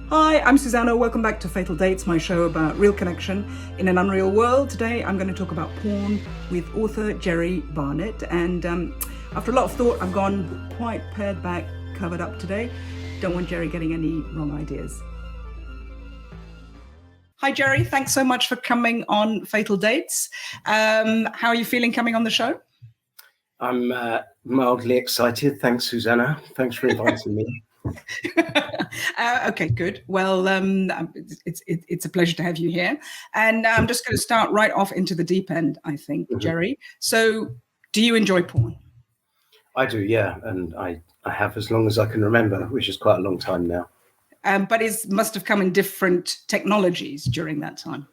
Hi, I'm Susanna. Welcome back to Fatal Dates, my show about real connection in an unreal world. Today I'm going to talk about porn with author Jerry Barnett. And after a lot of thought, I've gone quite pared back, covered up today. Don't want Jerry getting any wrong ideas. Hi, Jerry. Thanks so much for coming on Fatal Dates. How are you feeling coming on the show? I'm mildly excited. Thanks, Susanna. Thanks for inviting me. Okay, good. Well, it's a pleasure to have you here. And I'm just going to start right off into the deep end, I think, Jerry. So do you enjoy porn? I do, yeah. And I have as long as I can remember, which is quite a long time now. But it must have come in different technologies during that time.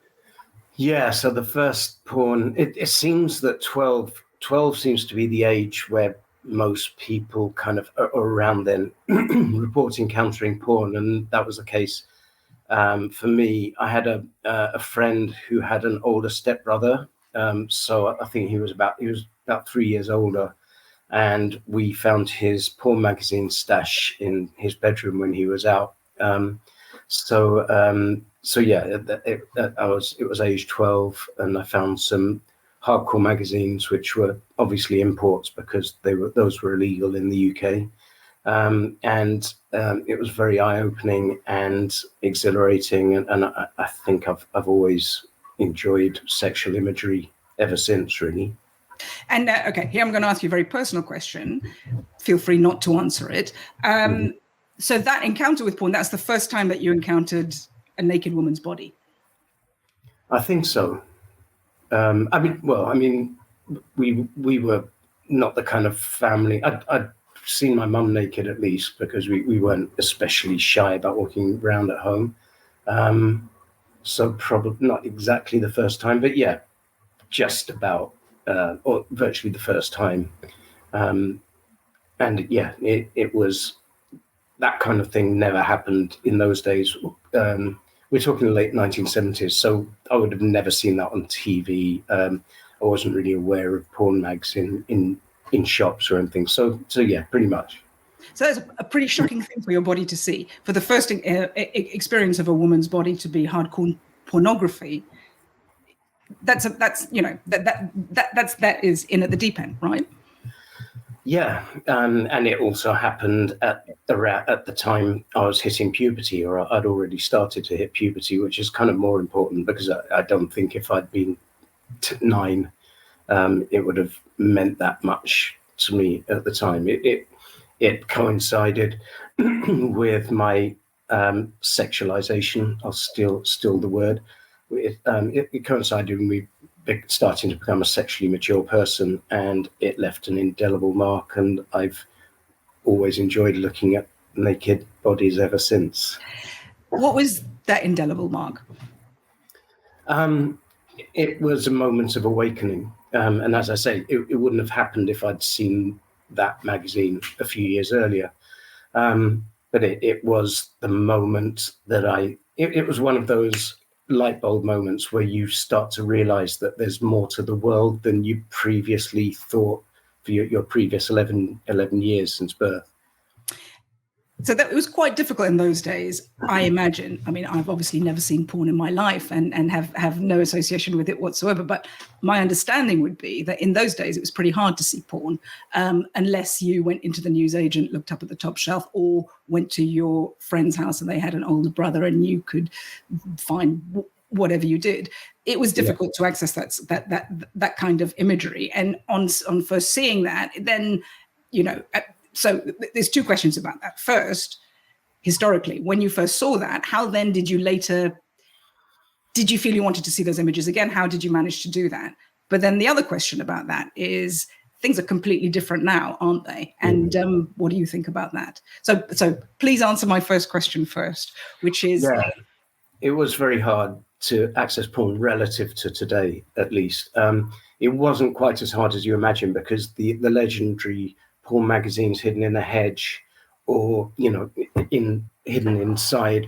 Yeah, so the first porn, it seems that 12 seems to be the age where most people kind of are around then report encountering porn, and that was the case for me. I had a friend who had an older stepbrother, so I think he was about 3 years older, and we found his porn magazine stash in his bedroom when he was out. So yeah, it was age 12, and I found some hardcore magazines, which were obviously imports because those were illegal in the UK, and it was very eye-opening and exhilarating, and I think I've always enjoyed sexual imagery ever since, really. And okay, here I'm going to ask you a very personal question. Feel free not to answer it. So that encounter with porn, that's the first time that you encountered a naked woman's body? I think so. We were not the kind of family. I'd seen my mum naked, at least, because we weren't especially shy about walking around at home. So probably not exactly the first time, but yeah, just about, or virtually the first time. And yeah, it was, that kind of thing never happened in those days. We're talking the late 1970s, so I would have never seen that on TV. I wasn't really aware of porn mags in shops or anything. So yeah, pretty much. So that's a pretty shocking thing for your body to see. For the first experience of a woman's body to be hardcore pornography, that is in at the deep end, right? Yeah, and it also happened at the time I was hitting puberty, or I'd already started to hit puberty, which is kind of more important, because I don't think if I'd been 9, it would have meant that much to me at the time. It coincided with my sexualization. I'll still the word. It coincided with me starting to become a sexually mature person, and it left an indelible mark, and I've always enjoyed looking at naked bodies ever since. What was that indelible mark? It was a moment of awakening, and as I say, it wouldn't have happened if I'd seen that magazine a few years earlier, but it was the moment that it was one of those light bulb moments where you start to realize that there's more to the world than you previously thought for your previous 11 years since birth. So that it was quite difficult in those days, I imagine. I mean, I've obviously never seen porn in my life and have no association with it whatsoever. But my understanding would be that in those days, it was pretty hard to see porn unless you went into the newsagent, looked up at the top shelf, or went to your friend's house and they had an older brother and you could find whatever you did. It was difficult to access that kind of imagery. And on first seeing that, then, so there's two questions about that. First, historically, when you first saw that, how then did you feel you wanted to see those images again? How did you manage to do that? But then the other question about that is, things are completely different now, aren't they? And what do you think about that? So please answer my first question first, which is... Yeah, it was very hard to access porn relative to today, at least. It wasn't quite as hard as you imagine, because the legendary porn magazines hidden in a hedge, or in hidden inside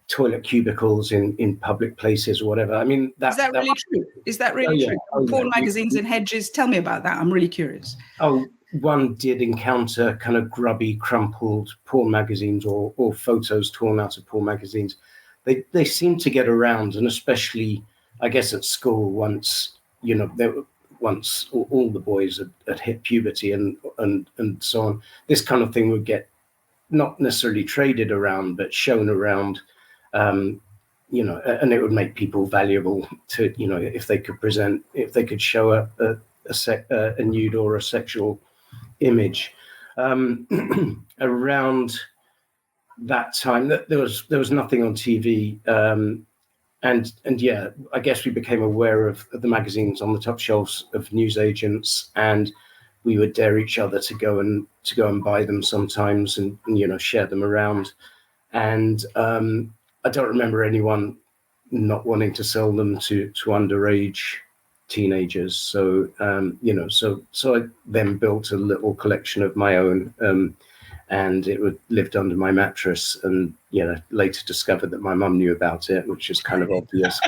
toilet cubicles in public places or whatever. I mean, is that really true? Is that really true? Porn magazines in hedges. Tell me about that. I'm really curious. Oh, one did encounter kind of grubby, crumpled porn magazines or photos torn out of porn magazines. They seem to get around, and especially, I guess, at school once all the boys had hit puberty and so on. This kind of thing would get not necessarily traded around, but shown around. And it would make people valuable to, if they could show a nude or a sexual image. Around that time, there was nothing on TV, and yeah, I guess we became aware of the magazines on the top shelves of newsagents, and we would dare each other to go and buy them sometimes, and share them around. And I don't remember anyone not wanting to sell them to underage teenagers. So so I then built a little collection of my own, and it lived under my mattress. And later discovered that my mum knew about it, which is kind of obvious.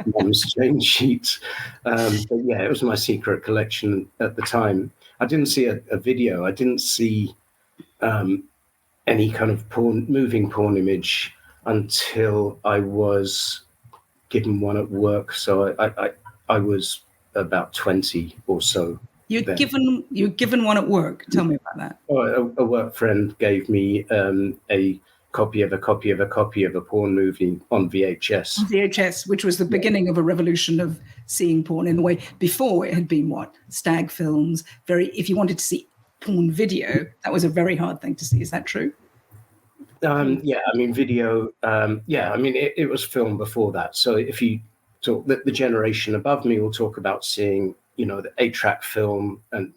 Mum's change sheets, but yeah, it was my secret collection at the time. I didn't see a video. I didn't see any kind of moving porn image until I was given one at work. So I was about 20 or so. You're given one at work. Tell me about that. Oh, a work friend gave me a copy of a porn movie on VHS. VHS, which was the beginning of a revolution of seeing porn in the way. Before, it had been stag films. If you wanted to see porn video, that was a very hard thing to see. Is that true? Yeah, I mean, video. Yeah, I mean, it was filmed before that. So if you talk, the generation above me will talk about seeing, the 8-track film, and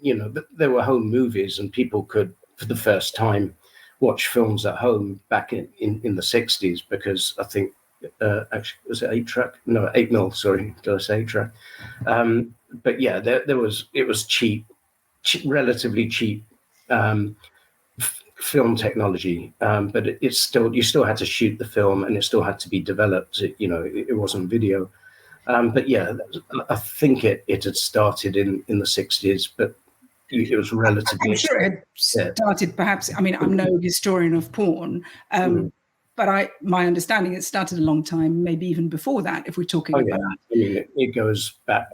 there were home movies, and people could, for the first time, watch films at home back in the 60s, because I think actually, was it 8-track? No, 8mm. Sorry, did I say 8-track? But yeah, it was cheap, relatively cheap. Film technology, but you still had to shoot the film, and it still had to be developed. It wasn't video, but yeah, I think it had started in the 60s, but it was relatively. I'm sure it started. Perhaps, I mean, I'm no historian of porn, but my understanding it started a long time, maybe even before that. If we're talking about, I mean, it goes back.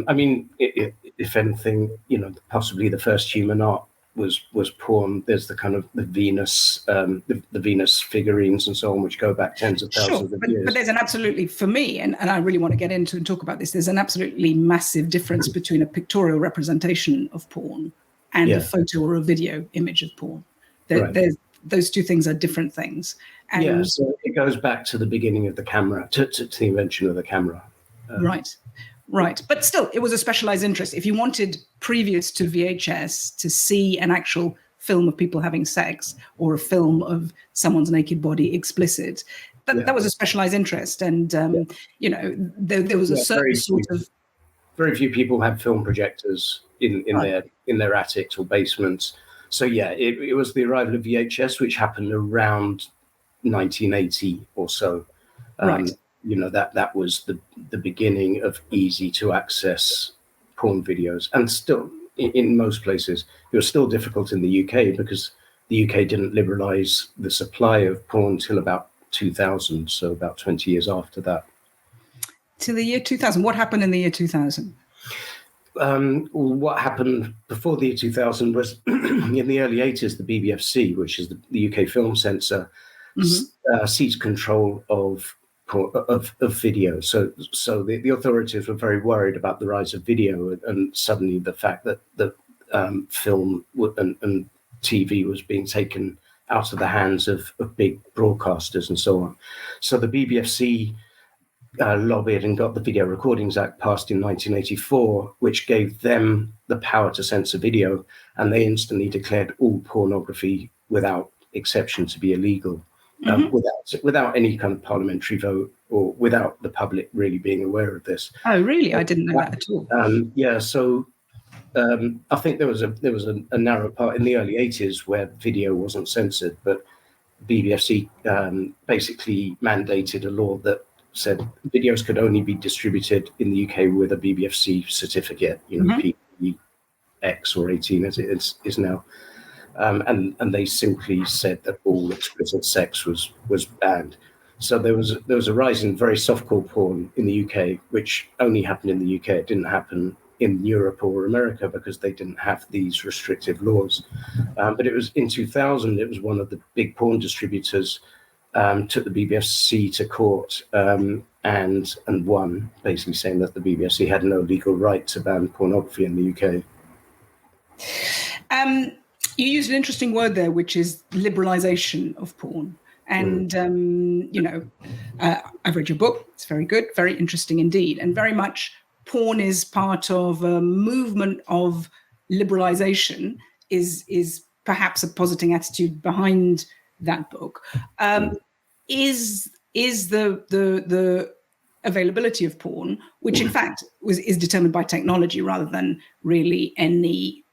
I mean, if anything, possibly the first human art was porn. There's the kind of the Venus, the Venus figurines and so on, which go back tens of thousands of years. But there's an absolutely, for me, and I really want to get into and talk about this, there's an absolutely massive difference between a pictorial representation of porn and a photo or a video image of porn. Those two things are different things. And so it goes back to the beginning of the camera, to the invention of the camera. Right. But still, it was a specialized interest. If you wanted, previous to VHS, to see an actual film of people having sex or a film of someone's naked body explicit, that was a specialized interest. And, there was a certain sort of... Very few people had film projectors in their attics or basements. So, yeah, it was the arrival of VHS, which happened around 1980 or so. That was the beginning of easy to access porn videos. And still, in most places, it was still difficult in the UK, because the UK didn't liberalize the supply of porn till about 2000, so about 20 years after that. To the year 2000. What happened in the year 2000? What happened before the year 2000 was in the early 80s, the BBFC, which is the UK film censor, seized control of video. So the authorities were very worried about the rise of video, and suddenly the fact that film and TV was being taken out of the hands of big broadcasters and so on. So the BBFC lobbied and got the Video Recordings Act passed in 1984, which gave them the power to censor video, and they instantly declared all pornography without exception to be illegal. Without any kind of parliamentary vote, or without the public really being aware of this. Oh, really? I didn't know that at all. So I think there was a narrow part in the early 80s where video wasn't censored, but BBFC basically mandated a law that said videos could only be distributed in the UK with a BBFC certificate, PX or 18 as it is now. And they simply said that all explicit sex was banned. So there was a rise in very softcore porn in the UK, which only happened in the UK. It didn't happen in Europe or America because they didn't have these restrictive laws. But it was in 2000. It was one of the big porn distributors took the BBFC to court and won, basically saying that the BBFC had no legal right to ban pornography in the UK. You used an interesting word there, which is liberalization of porn. And, I've read your book. It's very good, very interesting indeed. And very much porn is part of a movement of liberalization, is perhaps a positing attitude behind that book. Is the availability of porn, which in fact is determined by technology rather than really any,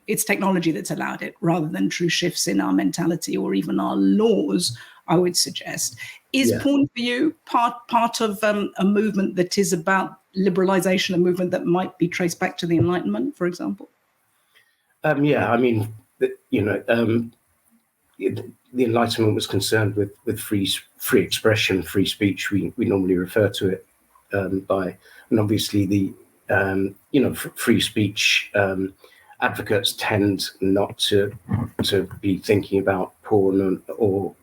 it's technology that's allowed it rather than true shifts in our mentality or even our laws, I would suggest. Is porn for you part of a movement that is about liberalization, a movement that might be traced back to the Enlightenment, for example? I mean, the Enlightenment was concerned with free expression, free speech. We normally refer to it by, and obviously the free speech advocates tend not to be thinking about porn or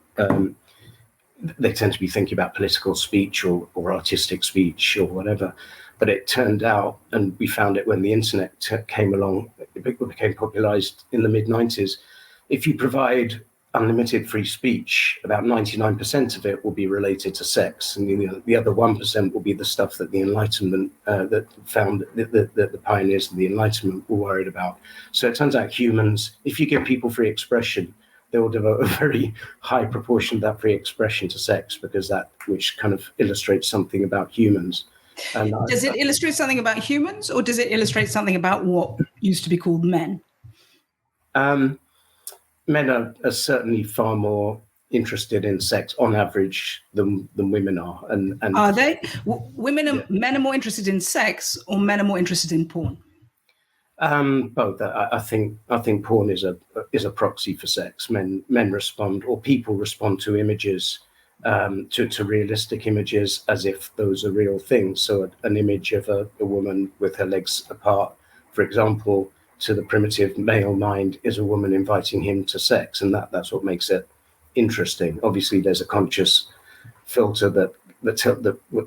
they tend to be thinking about political speech or artistic speech or whatever. But it turned out, and we found it when the internet came along, it became popularized in the mid-90s. If you provide unlimited free speech, about 99% of it will be related to sex, and the other 1% will be the stuff that the Enlightenment that found the pioneers of the Enlightenment were worried about. So it turns out humans, if you give people free expression, they will devote a very high proportion of that free expression to sex, because which kind of illustrates something about humans. And does it illustrate something about humans, or does it illustrate something about what used to be called men? Men are certainly far more interested in sex on average than women are. And are they? Men are more interested in sex, or men are more interested in porn? Both. I think porn is a proxy for sex. Men respond, or people respond to images, to realistic images as if those are real things. So an image of a woman with her legs apart, for example, to the primitive male mind is a woman inviting him to sex, and that's what makes it interesting. Obviously, there's a conscious filter that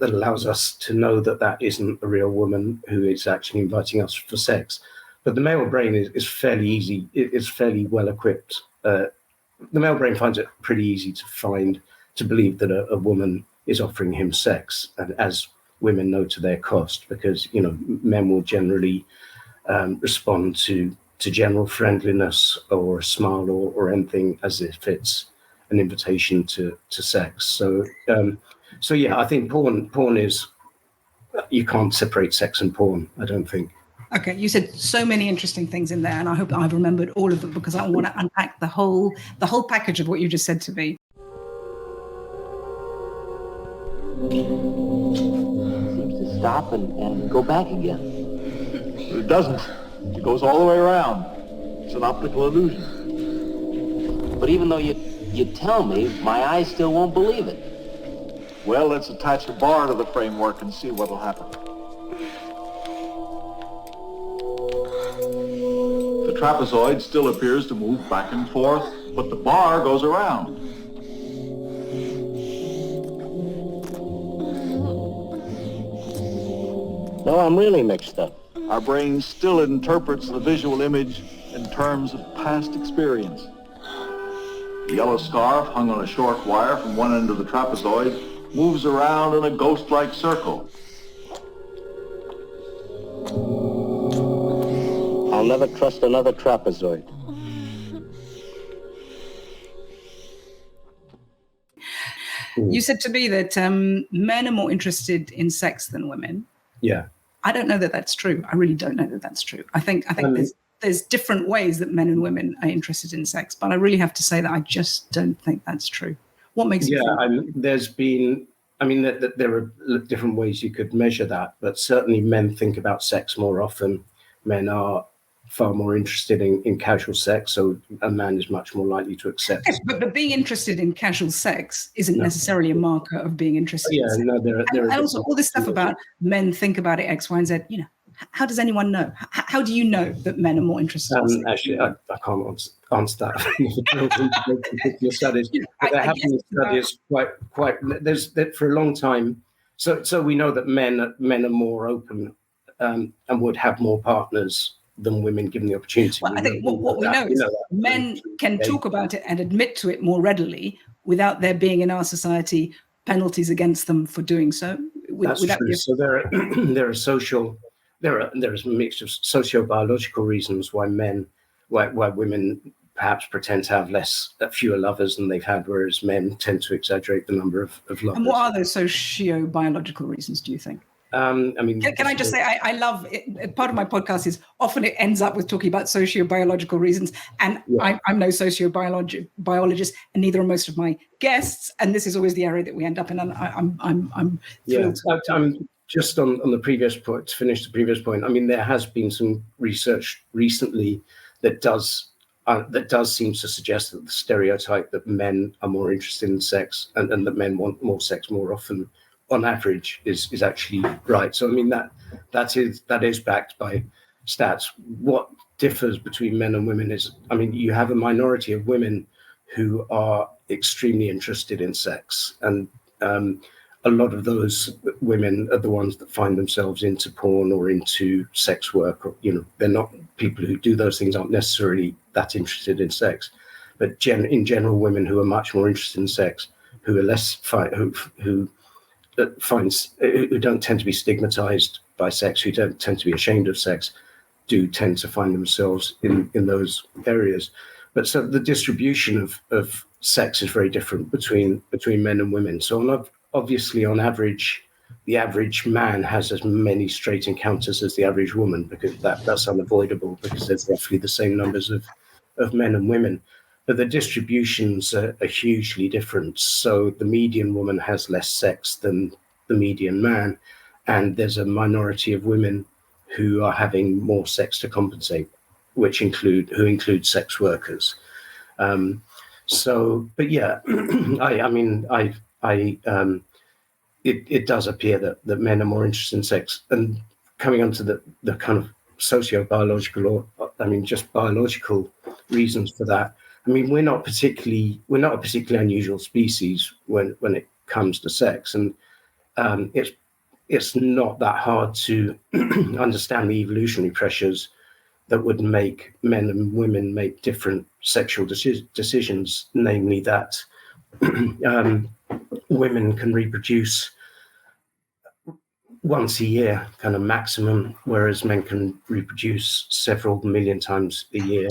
allows us to know that isn't a real woman who is actually inviting us for sex. But the male brain is fairly easy. It's fairly well equipped. The male brain finds it pretty easy to believe that a woman is offering him sex, and as women know to their cost, because men will generally respond to general friendliness or a smile or anything as if it's an invitation to sex. So I think porn is, you can't separate sex and porn, I don't think. Okay, you said so many interesting things in there, and I hope I've remembered all of them, because I want to unpack the whole package of what you just said to me. It seems to stop and go back again. It doesn't. It goes all the way around. It's an optical illusion. But even though you tell me, my eyes still won't believe it. Well, let's attach a bar to the framework and see what'll happen. The trapezoid still appears to move back and forth, but the bar goes around. No, I'm really mixed up. Our brain still interprets the visual image in terms of past experience. The yellow scarf hung on a short wire from one end of the trapezoid moves around in a ghost-like circle. I'll never trust another trapezoid. You said to me that men are more interested in sex than women. Yeah. I don't know that that's true. I really don't know that that's true. I think there's different ways that men and women are interested in sex, but I really have to say that I just don't think that's true. What makes it? There are different ways you could measure that, but certainly men think about sex more often. Men are far more interested in casual sex, so a man is much more likely to accept. Yes, but being interested in casual sex isn't necessarily a marker of being interested in sex. And also all this stuff about men think about it X, Y, and Z, how does anyone know? How do you know that men are more interested in sex? Actually, I can't answer that. Particular studies, but there have been studies quite. There's for a long time. So we know that men are more open and would have more partners than women given the opportunity. Well, I think what we know is men can talk about it and admit to it more readily without there being in our society penalties against them for doing so. That's true. So there is a mix of socio-biological reasons why women perhaps pretend to have fewer lovers than they've had, whereas men tend to exaggerate the number of lovers. And what are those socio-biological reasons, do you think? Can I just say, I love it. Part of my podcast is often it ends up with talking about socio-biological reasons, and I'm no sociobiologist, and neither are most of my guests, and this is always the area that we end up in, and I'm thrilled. I'm just on the previous point, to finish the previous point, there has been some research recently that does seem to suggest that the stereotype that men are more interested in sex and that men want more sex more often on average is actually right. So that is backed by stats. What differs between men and women is, you have a minority of women who are extremely interested in sex, and a lot of those women are the ones that find themselves into porn or into sex work. Or, they're not people who do those things aren't necessarily that interested in sex, but in general, women who are much more interested in sex, who are less who don't tend to be stigmatized by sex, who don't tend to be ashamed of sex, do tend to find themselves in those areas. But so the distribution of sex is very different between men and women. So obviously, on average, the average man has as many straight encounters as the average woman, because that's unavoidable, because there's roughly the same numbers of men and women. But the distributions are hugely different. So the median woman has less sex than the median man, and there's a minority of women who are having more sex to compensate, who include sex workers. It does appear that men are more interested in sex. And coming on to the kind of socio-biological just biological reasons for that. We're not a particularly unusual species when it comes to sex, and it's not that hard to understand the evolutionary pressures that would make men and women make different sexual decisions, namely that women can reproduce once a year, kind of maximum, whereas men can reproduce several million times a year.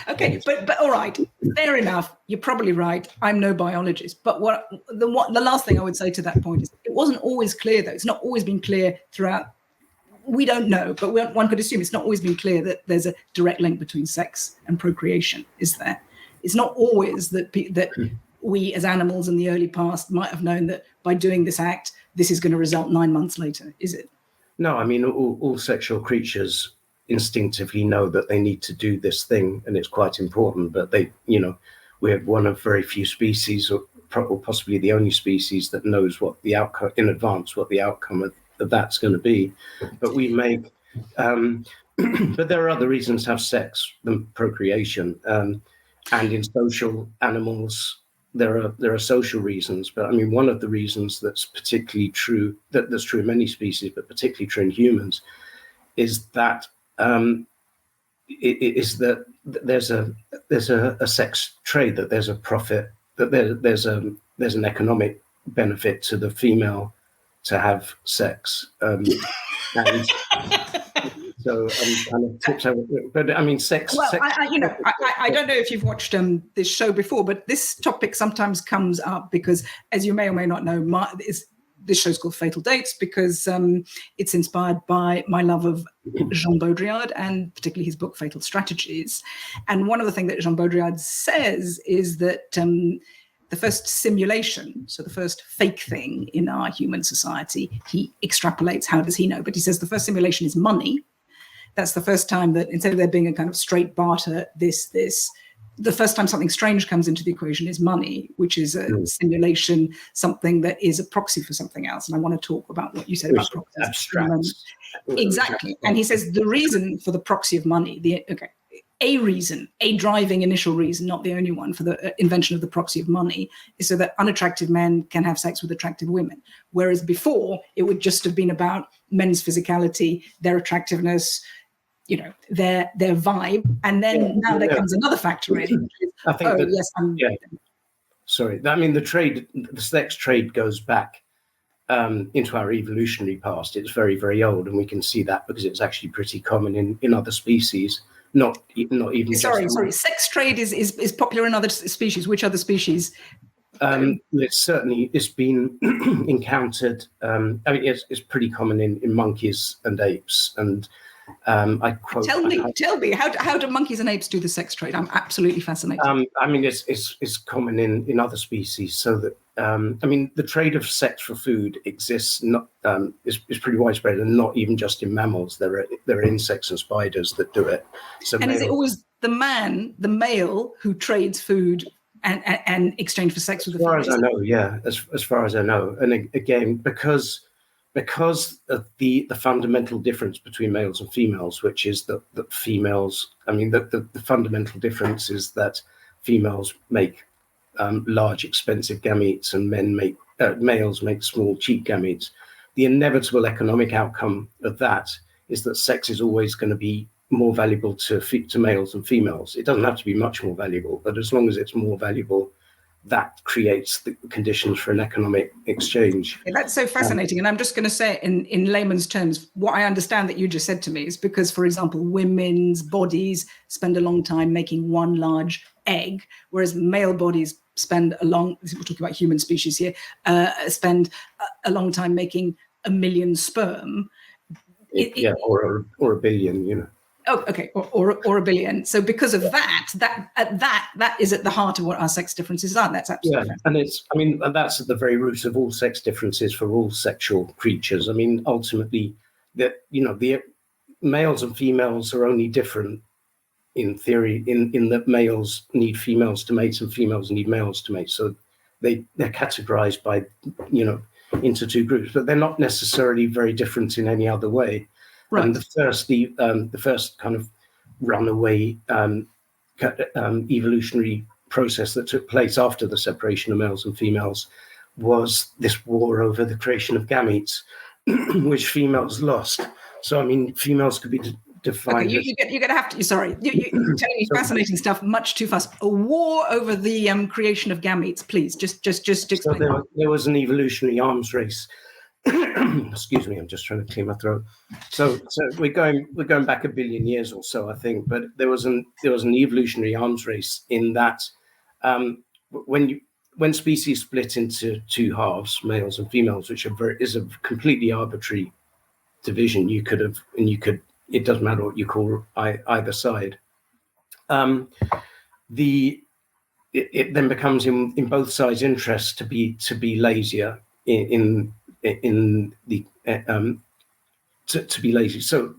Okay, but all right, fair enough. You're probably right. I'm no biologist, but the last thing I would say to that point is it wasn't always clear, though. It's not always been clear throughout. We don't know, but one could assume it's not always been clear that there's a direct link between sex and procreation, is there? It's not always that we as animals in the early past might have known that by doing this act, this is going to result 9 months later, is it? No, all sexual creatures instinctively know that they need to do this thing, and it's quite important. But we're one of very few species, or possibly the only species, that knows what the outcome in advance, what the outcome of that's going to be. But we make, but there are other reasons to have sex than procreation, and in social animals. There are social reasons, but one of the reasons that's particularly true, that's true in many species, but particularly true in humans, is that there's a sex trade, that there's a profit, that there's an economic benefit to the female to have sex, and so kind of tips over. But sex. Well, sex, I don't know if you've watched this show before, but this topic sometimes comes up because, as you may or may not know, this show's called Fatal Dates because it's inspired by my love of Jean Baudrillard and particularly his book Fatal Strategies. And one of the things that Jean Baudrillard says is that the first simulation, so the first fake thing in our human society, he extrapolates, how does he know? But he says the first simulation is money. That's the first time that instead of there being a kind of straight barter, the first time something strange comes into the equation is money, which is a simulation, something that is a proxy for something else. And I want to talk about what you said about proxies. Abstract. Exactly. And he says the reason for the proxy of money, a driving initial reason, not the only one, for the invention of the proxy of money is so that unattractive men can have sex with attractive women. Whereas before, it would just have been about men's physicality, their attractiveness, their vibe. And then now there comes another factor in. I think Sorry. I mean, the sex trade goes back into our evolutionary past. It's very, very old. And we can see that because it's actually pretty common in other species. Not even. Sorry. Sex trade is popular in other species. Which other species? It's been encountered. It's pretty common in monkeys and apes. And I quote. Tell me, how do monkeys and apes do the sex trade? I'm absolutely fascinated. It's common in other species. So that the trade of sex for food exists. Is pretty widespread, and not even just in mammals. There are insects and spiders that do it. So is it always the male, who trades food and exchange for sex with the female? As far as I know, yeah. As far as I know, and again, because of the fundamental difference between males and females, which is that females, the fundamental difference is that females make large, expensive gametes, and males make small, cheap gametes. The inevitable economic outcome of that is that sex is always going to be more valuable to males than females. It doesn't have to be much more valuable, but as long as it's more valuable, that creates the conditions for an economic exchange. That's so fascinating. And I'm just going to say in layman's terms, what I understand that you just said to me is because, for example, women's bodies spend a long time making one large egg, whereas male bodies spend we're talking about human species here, spend a long time making 1 million sperm. Or a billion, Oh, okay, or 1 billion. So because of that is at the heart of what our sex differences are. That's absolutely and that's at the very root of all sex differences for all sexual creatures. Ultimately, the males and females are only different in theory in that males need females to mate and females need males to mate. So they're categorized by into two groups, but they're not necessarily very different in any other way. Right. And the first kind of runaway evolutionary process that took place after the separation of males and females was this war over the creation of gametes, which females lost. So females could be defined. Okay, you're going to have to. Sorry, you're telling me fascinating stuff. Much too fast. A war over the creation of gametes. Please, just explain. So there was an evolutionary arms race. Excuse me, I'm just trying to clear my throat. So we're going back 1 billion years or so, I think. But there was an evolutionary arms race in that when species split into two halves, males and females, which is a completely arbitrary division. It doesn't matter what you call either side. It then becomes in both sides' interest to be lazier to be lazy. So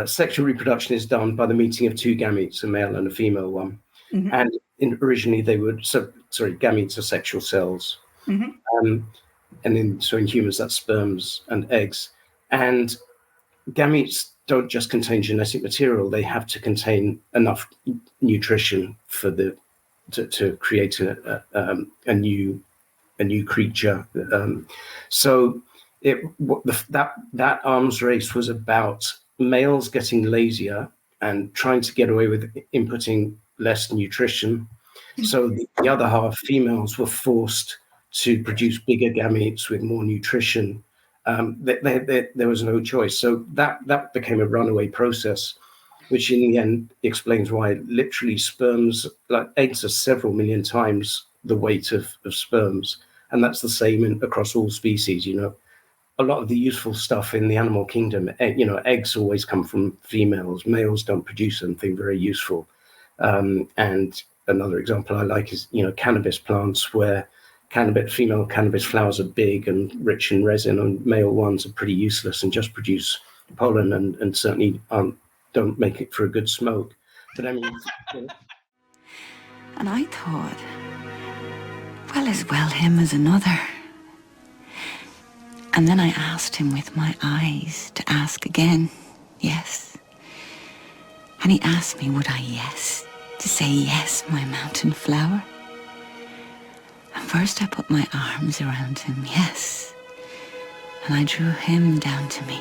sexual reproduction is done by the meeting of two gametes, a male and a female one. Mm-hmm. And originally gametes are sexual cells. Mm-hmm. And in humans, that's sperms and eggs. And gametes don't just contain genetic material; they have to contain enough nutrition to create a new creature. So that arms race was about males getting lazier and trying to get away with inputting less nutrition. So the other half, females, were forced to produce bigger gametes with more nutrition. There was no choice. So that became a runaway process, which in the end explains why literally sperms, like eggs, are several million times the weight of sperms. And that's the same across all species. A lot of the useful stuff in the animal kingdom, eggs always come from females. Males don't produce anything very useful. And another example I like is, cannabis plants, where female cannabis flowers are big and rich in resin, and male ones are pretty useless and just produce pollen and certainly don't make it for a good smoke. But I mean, And I thought, well, as well him as another. And then I asked him with my eyes to ask again, yes. And he asked me, would I yes, to say yes, my mountain flower? And first I put my arms around him, yes. And I drew him down to me,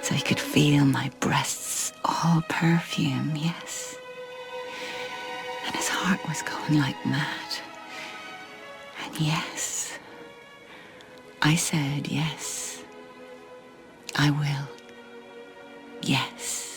so he could feel my breasts all perfume, yes. And his heart was going like mad. And yes, I said yes, I will, yes.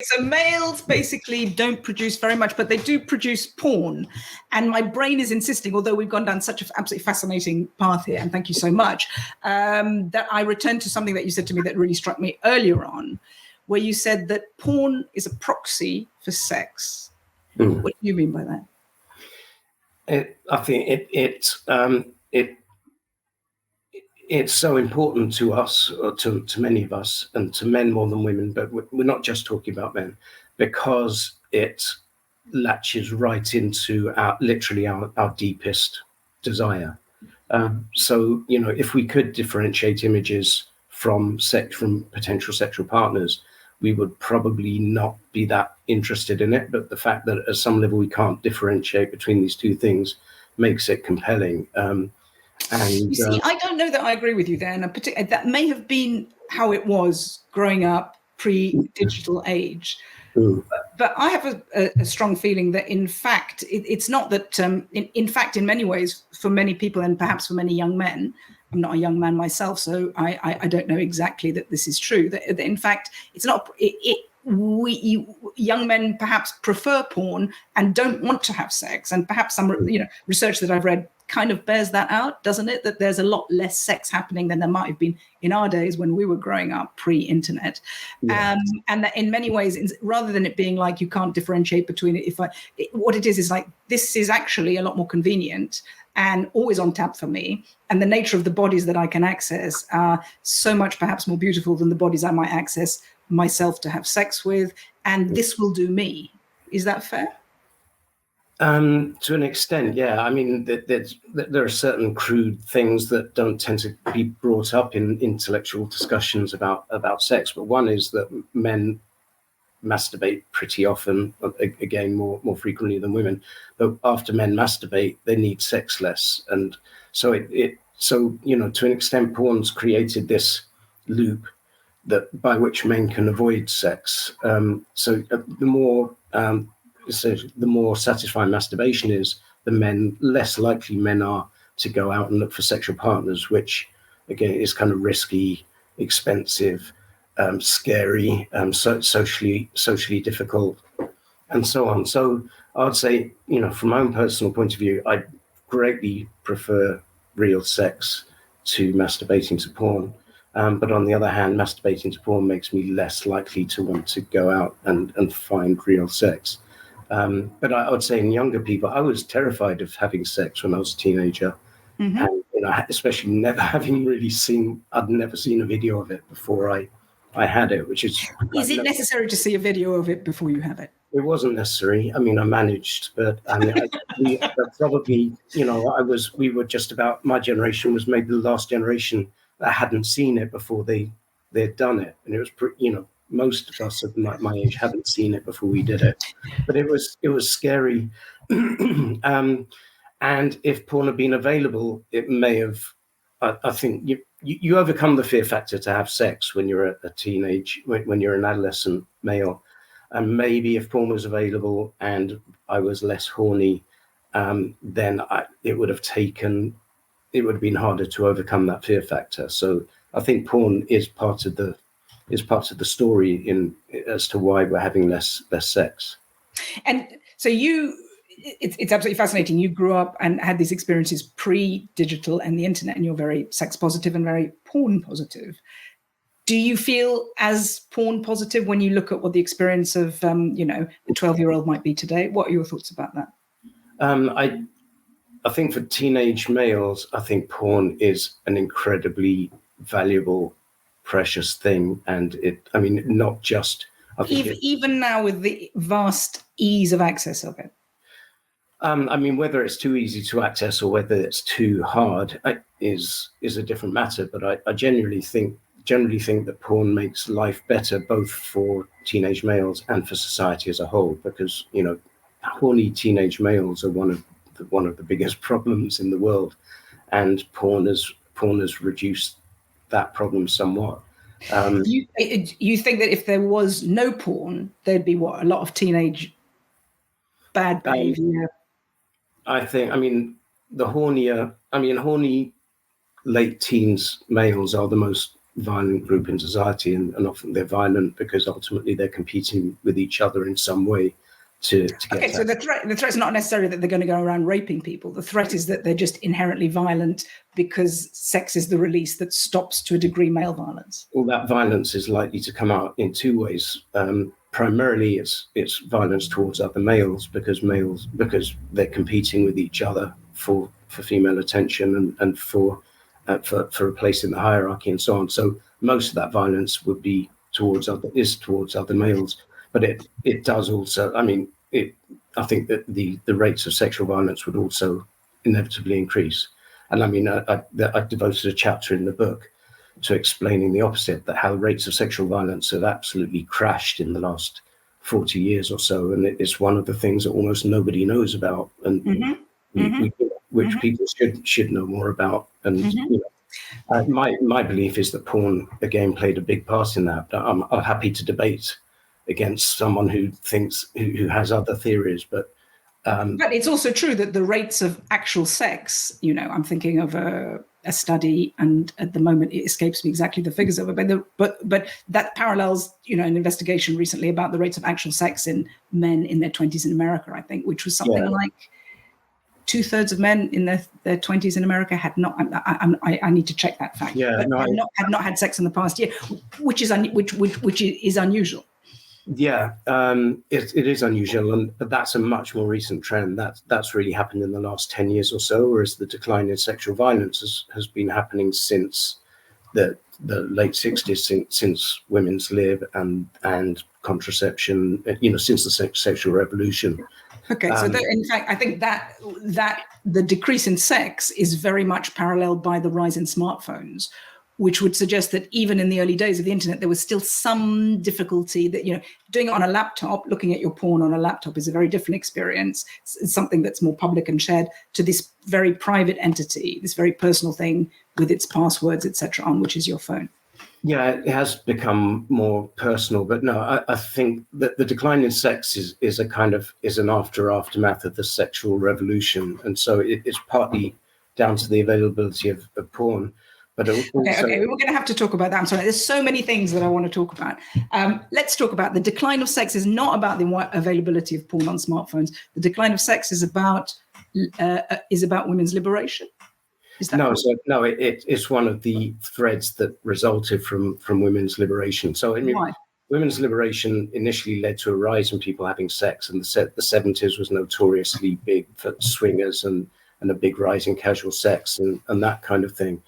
So males basically don't produce very much, but they do produce porn. And my brain is insisting, although we've gone down such an absolutely fascinating path here, and thank you so much, that I return to something that you said to me that really struck me earlier on, where you said that porn is a proxy for sex. What do you mean by that? I think it's so important to us, or to many of us, and to men more than women, but we're not just talking about men, because it latches right into literally our deepest desire. So, if we could differentiate images from potential sexual partners, we would probably not be that interested in it. But the fact that at some level we can't differentiate between these two things makes it compelling. You see, I don't know that I agree with you there. And that may have been how it was growing up pre-digital age. But I have a strong feeling that, in fact, it's not that, in fact, in many ways, for many people and perhaps for many young men, I'm not a young man myself, so I don't know exactly that this is true, that in fact, it's not, young men perhaps prefer porn and don't want to have sex. And perhaps some research that I've read kind of bears that out, doesn't it? That there's a lot less sex happening than there might have been in our days when we were growing up pre-internet. Yeah. And that in many ways, rather than it being like you can't differentiate between it, what it is like, this is actually a lot more convenient and always on tap for me. And the nature of the bodies that I can access are so much perhaps more beautiful than the bodies I might access myself to have sex with. And this will do me. Is that fair? To an extent, yeah. I mean, there are certain crude things that don't tend to be brought up in intellectual discussions about sex. But one is that men masturbate pretty often, again, more frequently than women. But after men masturbate, they need sex less. And so to an extent, porn's created this loop by which men can avoid sex. So the more satisfying masturbation is, the less likely men are to go out and look for sexual partners, which again is kind of risky, expensive, scary, socially difficult, and so on. So I'd say, from my own personal point of view, I greatly prefer real sex to masturbating to porn. But on the other hand, masturbating to porn makes me less likely to want to go out and find real sex. But I would say in younger people, I was terrified of having sex when I was a teenager. Mm-hmm. And especially I'd never seen a video of it before I had it, which is... Is it necessary to see a video of it before you have it? It wasn't necessary. I mean, I managed, but probably, we were just about, my generation was maybe the last generation that hadn't seen it before they'd done it. And it was, most of us of my age hadn't seen it before we did it, but it was scary. And if porn had been available, it may have, I think you overcome the fear factor to have sex when you're a teenage, when you're an adolescent male. And maybe if porn was available and I was less horny, then it would have taken it would have been harder to overcome that fear factor. So I think porn is part of the story in as to why we're having less sex. And so it's absolutely fascinating. You grew up and had these experiences pre-digital and the internet, and you're very sex positive and very porn positive. Do you feel as porn positive when you look at what the experience of, a 12-year-old might be today? What are your thoughts about that? I think for teenage males, I think porn is an incredibly valuable, precious thing. And not just... Even now with the vast ease of access of it. Whether it's too easy to access or whether it's too hard is a different matter. But I generally think that porn makes life better, both for teenage males and for society as a whole, because horny teenage males are one of the biggest problems in the world, and porn has reduced that problem somewhat. You think that if there was no porn, there'd be a lot of teenage bad behavior? I think, the horny late teens males are the most violent group in society, and often they're violent because ultimately they're competing with each other in some way to get. Okay, so the threat's not necessarily that they're going to go around raping people. The threat is that they're just inherently violent because sex is the release that stops, to a degree, male violence. Well, that violence is likely to come out in two ways. Primarily, it's violence towards other males because they're competing with each other for female attention and for a place in the hierarchy and so on. So most of that violence would be towards other males. But it does also, I think that the rates of sexual violence would also inevitably increase. And I devoted a chapter in the book to explaining the opposite, that how rates of sexual violence have absolutely crashed in the last 40 years or so. And it's one of the things that almost nobody knows about, and which people should know more about. And my belief is that porn, again, played a big part in that. I'm happy to debate against someone who has other theories, but it's also true that the rates of actual sex, I'm thinking of a study, and at the moment it escapes me exactly the figures of it, but that parallels, an investigation recently about the rates of actual sex in men in their 20s in America, I think, which was something like 2/3 of men in their 20s in America had not. I need to check that fact. Had not had sex in the past year, which is unusual. Yeah, it is unusual, but that's a much more recent trend. That's really happened in the last 10 years or so, whereas the decline in sexual violence has been happening since the late 60s, since women's lib and contraception, since the sexual revolution. Okay, so in fact, I think that the decrease in sex is very much paralleled by the rise in smartphones, which would suggest that even in the early days of the internet, there was still some difficulty that, doing it on a laptop, looking at your porn on a laptop is a very different experience. It's something that's more public and shared, to this very private entity, this very personal thing with its passwords, etc., on which is your phone. Yeah, it has become more personal, but no, I think that the decline in sex is an aftermath of the sexual revolution, and so it's partly down to the availability of porn. But also, okay, we're going to have to talk about that. I'm sorry, there's so many things that I want to talk about. Let's talk about the decline of sex. Is not about the availability of porn on smartphones. The decline of sex is about women's liberation. It's one of the threads that resulted from women's liberation. So why? Women's liberation initially led to a rise in people having sex, and the 70s was notoriously big for swingers and a big rise in casual sex and that kind of thing.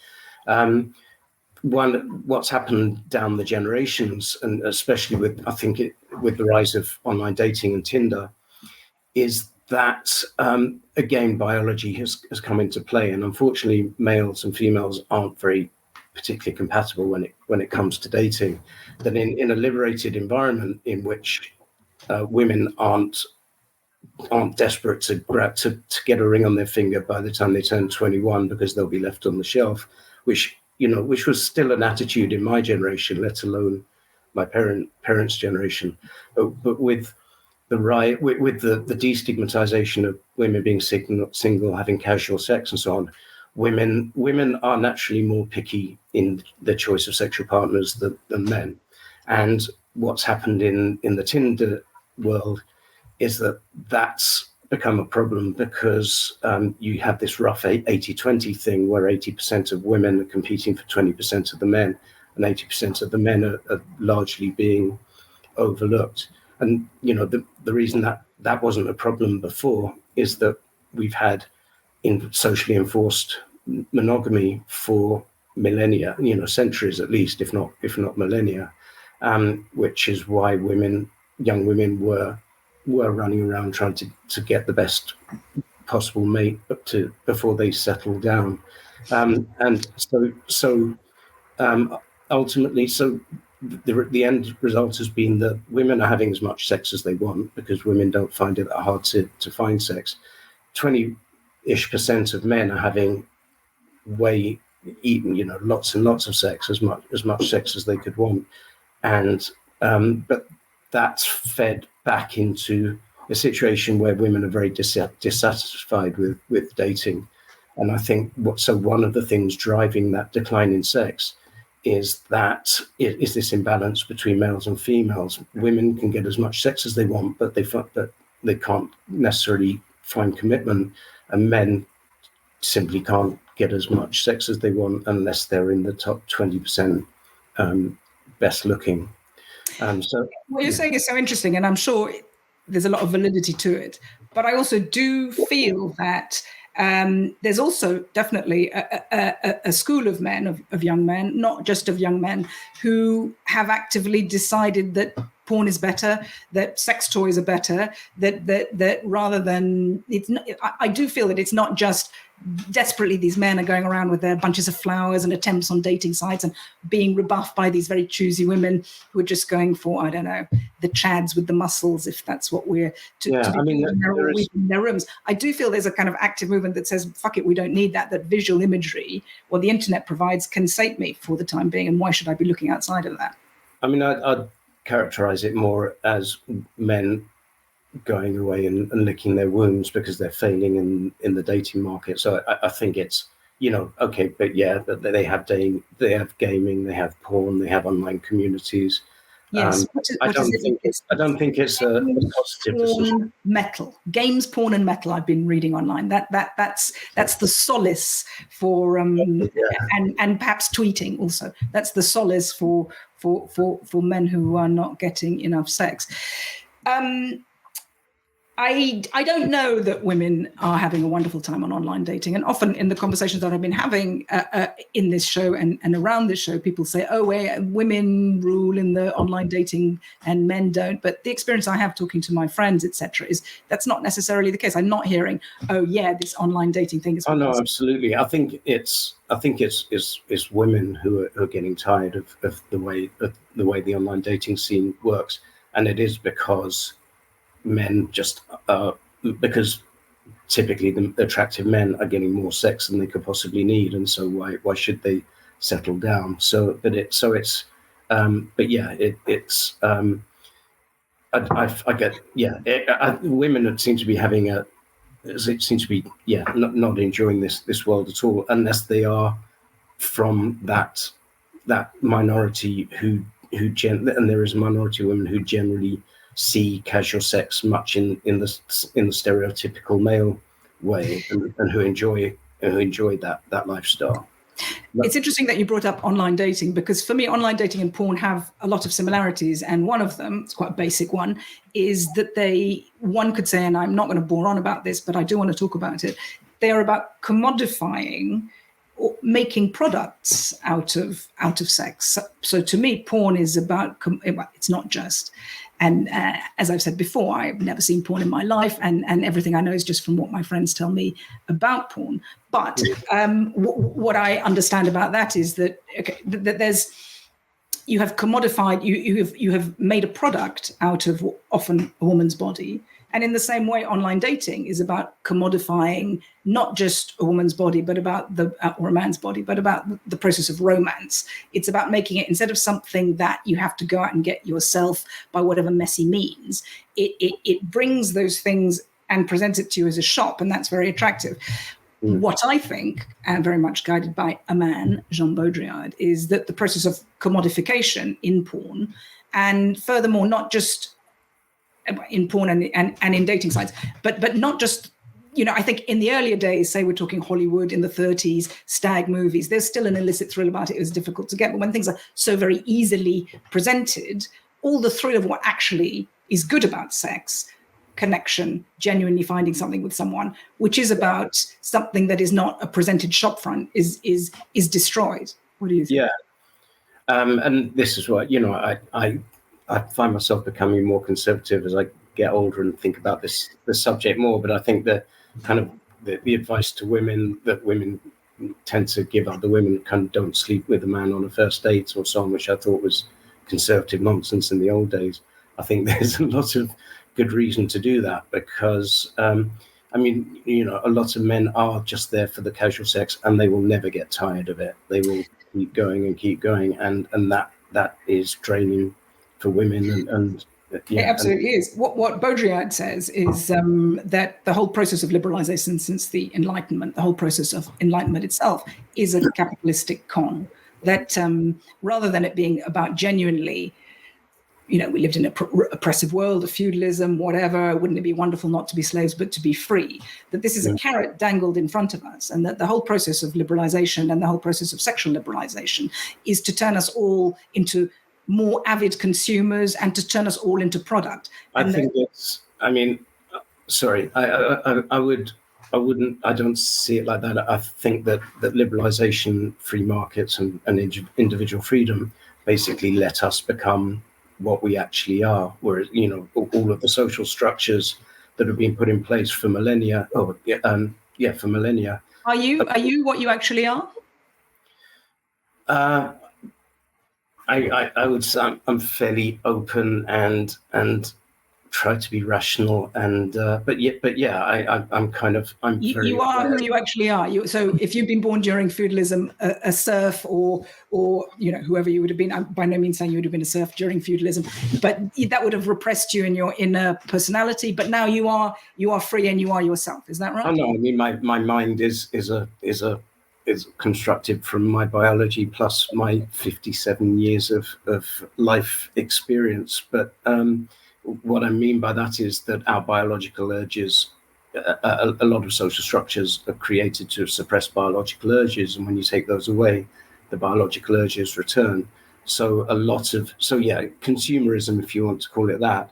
What's happened down the generations, and especially with the rise of online dating and Tinder, is that again biology has come into play, and unfortunately males and females aren't very particularly compatible when it comes to dating. That in a liberated environment in which women aren't desperate to get a ring on their finger by the time they turn 21 because they'll be left on the shelf, which was still an attitude in my generation, let alone my parents' generation. But with the destigmatization of women being single, having casual sex and so on, women are naturally more picky in the choice of sexual partners than men. And what's happened in the Tinder world is that that's become a problem because you have this rough 80-20 thing where 80% of women are competing for 20% of the men, and 80% of the men are largely being overlooked. And, you know, the reason that wasn't a problem before is that we've had socially enforced monogamy for millennia, you know, centuries at least, if not millennia, which is why young women were running around trying to get the best possible mate before they settle down. And so ultimately, so the end result has been that women are having as much sex as they want because women don't find it that hard to find sex. 20-ish% of men are having lots and lots of sex, as much sex as they could want. And but that's fed back into a situation where women are very dissatisfied with dating. And I think one of the things driving that decline in sex is this imbalance between males and females. Women can get as much sex as they want, but they can't necessarily find commitment, and men simply can't get as much sex as they want unless they're in the top 20% best looking. So what you're saying is so interesting, and I'm sure there's a lot of validity to it. But I also do feel that there's also definitely a school of men, of young men, not just of young men, who have actively decided that porn is better, that sex toys are better, that rather than it's not, I do feel that it's not just desperately these men are going around with their bunches of flowers and attempts on dating sites and being rebuffed by these very choosy women who are just going for, I don't know, the chads with the muscles, if that's what we're in their rooms. I do feel there's a kind of active movement that says, fuck it, we don't need that visual imagery or the internet provides can sate me for the time being, and why should I be looking outside of that? I mean, I'd characterize it more as men going away and licking their wounds because they're failing in the dating market. So I think it's, okay, but yeah, but they have gaming, they have porn, they have online communities. Yes, I don't think it's a positive decision. Metal games, porn, and metal. I've been reading online. That's the solace for and perhaps tweeting also. That's the solace for men who are not getting enough sex. I don't know that women are having a wonderful time on online dating. And often in the conversations that I've been having in this show and around this show, people say, women rule in the online dating and men don't. But the experience I have talking to my friends, etc., is that's not necessarily the case. I'm not hearing, this online dating thing is. Oh, no, absolutely. I think it's women who are getting tired of the way the online dating scene works. And it is because men because typically the attractive men are getting more sex than they could possibly need, and so why should they settle down? Women seem to be not enjoying this world at all, unless they are from that minority who and there is a minority of women who generally see casual sex much in the stereotypical male way, and who enjoy that lifestyle. It's interesting that you brought up online dating, because for me, online dating and porn have a lot of similarities. And one of them, it's quite a basic one, is that one could say, and I'm not going to bore on about this, but I do want to talk about it, they are about commodifying or making products out of sex. So to me, porn is about, it's not just. And as I've said before, I've never seen porn in my life, and everything I know is just from what my friends tell me about porn. But what I understand about that is that you have commodified, you have made a product out of often a woman's body. And in the same way, online dating is about commodifying not just a woman's body, but or a man's body, but about the process of romance. It's about making it, instead of something that you have to go out and get yourself by whatever messy means, it brings those things and presents it to you as a shop, and that's very attractive. What I think, and very much guided by a man, Jean Baudrillard, is that the process of commodification in porn, and furthermore, not just in porn and in dating sites, but not just, I think in the earlier days, say we're talking Hollywood in the 30s, stag movies, there's still an illicit thrill about it. It was difficult to get. But when things are so very easily presented, all the thrill of what actually is good about sex, connection, genuinely finding something with someone, which is about something that is not a presented shopfront, is destroyed. What do you think? Yeah. And this is what, I find myself becoming more conservative as I get older and think about the subject more. But I think that kind of the advice to women that women tend to give other women, kind of don't sleep with a man on a first date or so on, which I thought was conservative nonsense in the old days. I think there's a lot of good reason to do that because, a lot of men are just there for the casual sex and they will never get tired of it. They will keep going and keep going. And that is draining for women and it absolutely is. What Baudrillard says is that the whole process of liberalization since the Enlightenment, the whole process of Enlightenment itself is a capitalistic con. That rather than it being about genuinely, we lived in an oppressive world of feudalism, whatever, wouldn't it be wonderful not to be slaves but to be free? That this is a carrot dangled in front of us, and that the whole process of liberalization and the whole process of sexual liberalization is to turn us all into more avid consumers and to turn us all into product. I think it's, sorry, I don't see it like that. I think that liberalization, free markets and individual freedom basically let us become what we actually are. Whereas, all of the social structures that have been put in place for millennia. For millennia. Are you what you actually are? I would say I'm fairly open and try to be rational and I'm very you are who you actually are. So if you've been born during feudalism, a serf or whoever you would have been, I'm by no means saying you would have been a serf during feudalism, but that would have repressed you in your inner personality. But now you are free and you are yourself. Is that right? Oh no, my mind is constructed from my biology plus my 57 years of life experience. But what I mean by that is that our biological urges, a lot of social structures are created to suppress biological urges. And when you take those away, the biological urges return. So consumerism, if you want to call it that,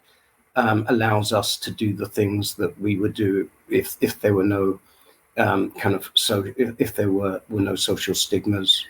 allows us to do the things that we would do if there were no if there were no social stigmas.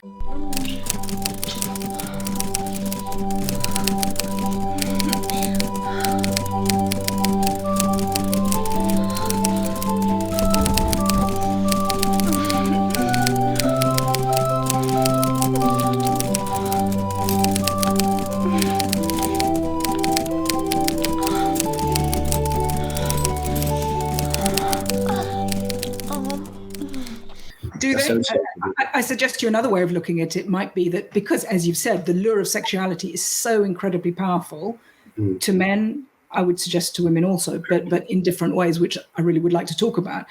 Do they? I suggest to you another way of looking at it might be that because, as you've said, the lure of sexuality is so incredibly powerful to men, I would suggest to women also, but in different ways, which I really would like to talk about.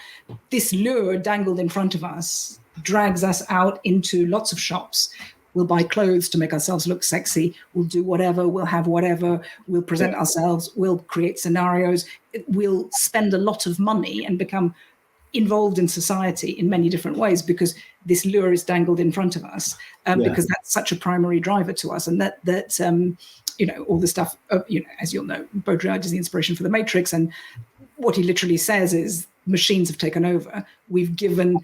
This lure dangled in front of us drags us out into lots of shops. We'll buy clothes to make ourselves look sexy. We'll do whatever. We'll have whatever. We'll present ourselves. We'll create scenarios. We'll spend a lot of money and become involved in society in many different ways because this lure is dangled in front of us because that's such a primary driver to us. And that all the stuff, as you'll know, Baudrillard is the inspiration for The Matrix. And what he literally says is machines have taken over. We've given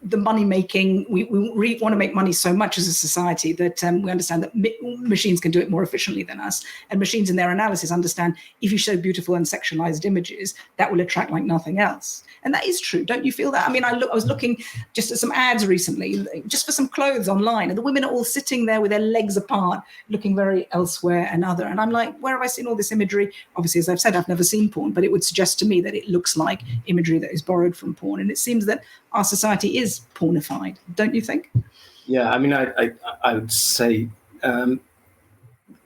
the money making, we really want to make money so much as a society that we understand that machines can do it more efficiently than us. And machines in their analysis understand if you show beautiful and sexualized images, that will attract like nothing else. And that is true. Don't you feel that? I mean, I was looking just at some ads recently, just for some clothes online, and the women are all sitting there with their legs apart, looking very elsewhere and other. And I'm like, where have I seen all this imagery? Obviously, as I've said, I've never seen porn, but it would suggest to me that it looks like imagery that is borrowed from porn. And it seems that our society is pornified, don't you think? Yeah, I mean, I would say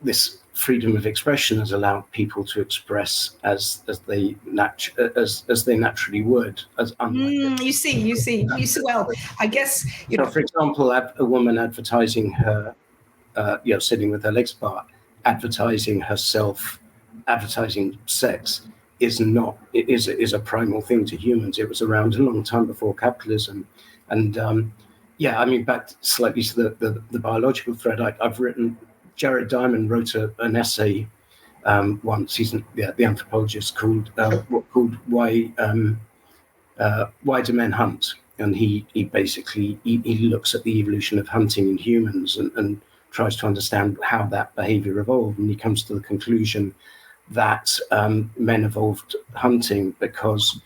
this freedom of expression has allowed people to express as they naturally would, as unlike You see. Well, I guess so. For example, a woman advertising her, sitting with her legs apart, advertising herself, advertising sex is a primal thing to humans. It was around a long time before capitalism, and back slightly to the biological thread. I've written. Jared Diamond wrote an essay once. He's the anthropologist called Why Do Men Hunt? And he basically looks at the evolution of hunting in humans and tries to understand how that behavior evolved. And he comes to the conclusion that men evolved hunting because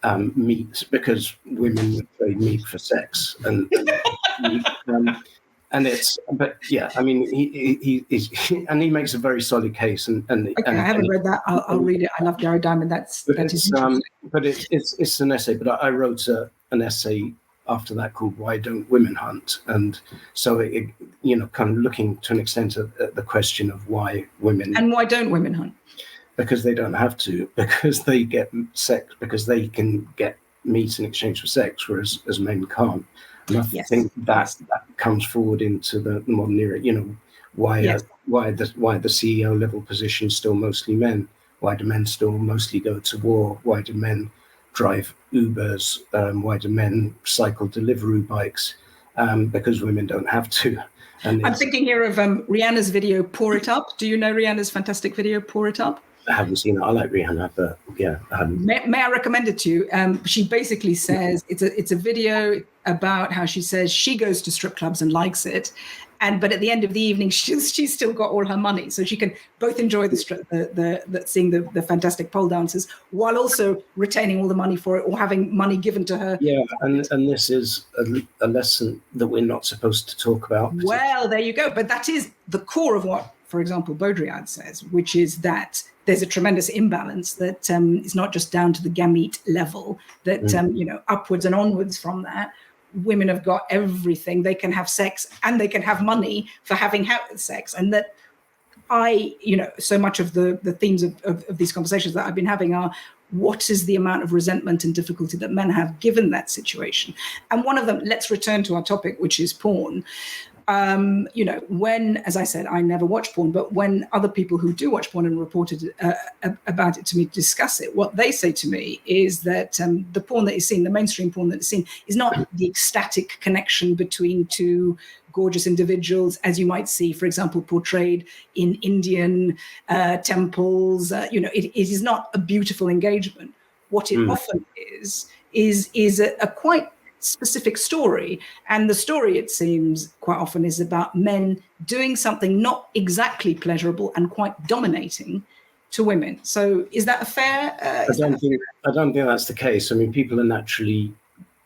women would trade meat for sex, he makes a very solid case, and I haven't read that. I'll read it. I love Jerry Diamond. That is interesting. But it's an essay. But I wrote an essay after that called "Why Don't Women Hunt?" And so it kind of looking to an extent at the question of why women and why don't women hunt? Because they don't have to. Because they get sex. Because they can get meat in exchange for sex, whereas men can't. And I think that comes forward into the modern era. Why the CEO level positions still mostly men? Why do men still mostly go to war? Why do men drive Ubers? Why do men cycle Deliveroo bikes? Because women don't have to. And I'm thinking here of Rihanna's video, "Pour It Up." Do you know Rihanna's fantastic video, "Pour It Up"? I haven't seen it. I like Rihanna, but I haven't. May I recommend it to you? She basically says it's a video about how she says she goes to strip clubs and likes it, but at the end of the evening she's still got all her money, so she can both enjoy seeing the fantastic pole dancers while also retaining all the money for it or having money given to her. Yeah, and this is a lesson that we're not supposed to talk about. Well, there you go. But that is the core of what, for example, Baudrillard says, which is that there's a tremendous imbalance that is not just down to the gamete level, that, upwards and onwards from that, women have got everything. They can have sex and they can have money for having sex. And that so much of the themes of these conversations that I've been having are, what is the amount of resentment and difficulty that men have given that situation? And one of them, let's return to our topic, which is porn. When, as I said, I never watch porn, but when other people who do watch porn and reported about it to me discuss it, what they say to me is that the porn that is seen, the mainstream porn that is seen, is not the ecstatic connection between two gorgeous individuals, as you might see, for example, portrayed in Indian temples. It is not a beautiful engagement. What it often is a quite specific story, and the story, it seems, quite often is about men doing something not exactly pleasurable and quite dominating to women. So is that a fair I don't think that's the case. I mean, people are naturally